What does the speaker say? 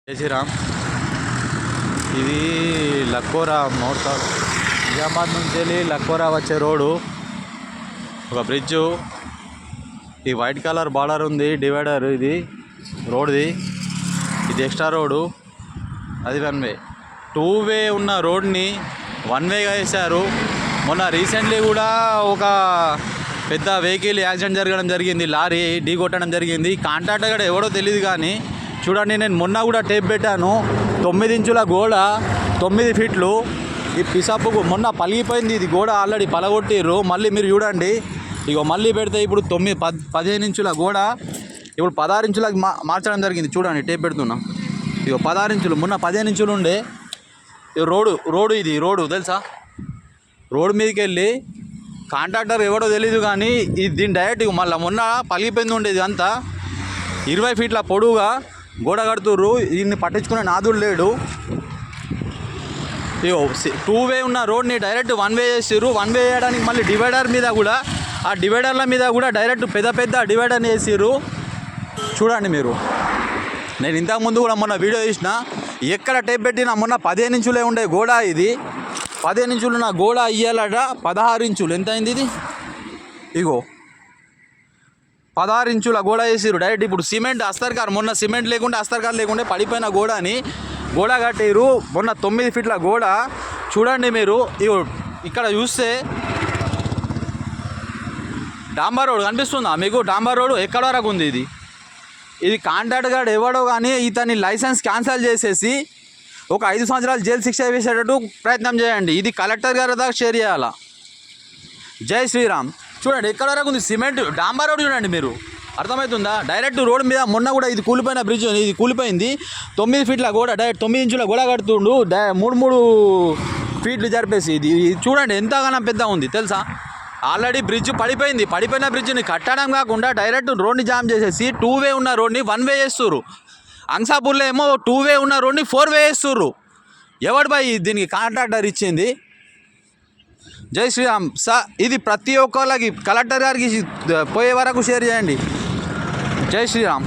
జై శ్రీరామ్. ఇది లక్కోరా మోటార్ నిజామాబాద్ నుంచి వెళ్ళి లక్కోరా వచ్చే రోడ్డు. ఒక బ్రిడ్జు, ఈ వైట్ కలర్ బార్డర్ ఉంది, డివైడర్ ఇది రోడ్ది. ఇది ఎక్స్ట్రా రోడ్డు, అది 1 వే. 2 వే ఉన్న రోడ్ని 1 వేగా వేశారు. మొన్న రీసెంట్లీ కూడా ఒక పెద్ద వెహికల్ యాక్సిడెంట్ జరగడం జరిగింది, లారీ ఢీ కొట్టడం జరిగింది. కాంట్రాక్టర్ కూడా ఎవడో తెలియదు కానీ చూడండి, నేను మొన్న కూడా టేప్ పెట్టాను. 9 ఇంచుల గోడ, 9 ఫీట్లు. ఈ పిసాపుకు మొన్న పలిగిపోయింది, ఇది గోడ ఆల్రెడీ పలగొట్టిర్రు. మళ్ళీ మీరు చూడండి, ఇగో మళ్ళీ పెడితే ఇప్పుడు 15 ఇంచుల గోడ ఇప్పుడు 16 ఇంచులకు మార్చడం జరిగింది. చూడండి, టేప్ పెడుతున్నా. ఇగో 16 ఇంచులు, మొన్న 15 ఇంచులు ఉండే. రోడ్డు ఇది రోడ్డు తెలుసా. రోడ్డు మీదకి వెళ్ళి కాంట్రాక్టర్ ఎవడో తెలీదు కానీ ఇది దీని డైరెక్ట్ మళ్ళీ మొన్న పలిగిపోయింది ఉండేది. అంతా 20 ఫీట్ల పొడువుగా గోడ కడుతుర్రు. దీన్ని పట్టించుకునే నాదుడు లేడు. ఇగో 2 వే ఉన్న రోడ్ని డైరెక్ట్ 1 వే చేసిర్రు. 1 వే వేయడానికి మళ్ళీ డివైడర్ మీద కూడా, ఆ డివైడర్ల మీద కూడా డైరెక్ట్ పెద్ద డివైడర్ని వేసిర్రు. చూడండి మీరు, నేను ఇంతకుముందు కూడా మొన్న వీడియో తీసిన, ఎక్కడ టేప్ పెట్టినా మొన్న 15 ఇంచులే ఉండే గోడ. ఇది 15 ఇంచులు ఉన్న గోడ ఇయ్యాలట 16 ఇంచులు. ఎంత అయింది ఇది? ఇగో 16 ఇంచుల గోడ వేసిరు డైరెక్ట్. ఇప్పుడు సిమెంట్ అస్తర్కార్, మొన్న సిమెంట్ లేకుంటే అస్తర్కార్ లేకుంటే పడిపోయిన గోడని గోడ కట్టిరు. మొన్న 9 ఫీట్ల గోడ. చూడండి మీరు, ఇక్కడ చూస్తే డాంబర్ రోడ్ కనిపిస్తుందా మీకు? డాంబర్ రోడ్ ఎక్కడ వరకు ఉంది? ఇది కాంట్రాక్ట్ గార్డ్ ఎవడో కానీ ఇతని లైసెన్స్ క్యాన్సిల్ చేసేసి ఒక 5 సంవత్సరాలు జైలు శిక్ష వేసేటట్టు ప్రయత్నం చేయండి. ఇది కలెక్టర్ గారి దాకా షేర్ చేయాలా. జై శ్రీరామ్. చూడండి ఎక్కడ వరకు ఉంది సిమెంట్, డాంబర్ రోడ్. చూడండి మీరు, అర్థమవుతుందా? డైరెక్ట్ రోడ్ మీద మొన్న కూడా ఇది కూలిపోయిన బ్రిడ్జ్, ఇది కూలిపోయింది. 9 ఫీట్ల గోడ, డైరెక్ట్ 9 ఇంచుల గోడ కడుతుండు. 3 ఫీట్లు జరిపేసి. ఇది చూడండి ఎంతగానో పెద్ద ఉంది తెలుసా. ఆల్రెడీ బ్రిడ్జ్ పడిపోయింది. పడిపోయిన బ్రిడ్జ్ని కట్టడం కాకుండా డైరెక్ట్ రోడ్ని జామ్ చేసేసి 2 వే ఉన్న రోడ్ని 1 వే చేస్తుర్రు. అంసాపూర్లో ఏమో 2 వే ఉన్న రోడ్ని 4 వే చేస్తుర్రు. ఎవడు బాయ్ దీనికి కాంట్రాక్టర్ ఇచ్చింది? జై శ్రీరామ్. ఇది ప్రతి ఒక్కళ్ళకి కలెక్టర్ గారికి పోయే వరకు షేర్ చేయండి. జై శ్రీరామ్.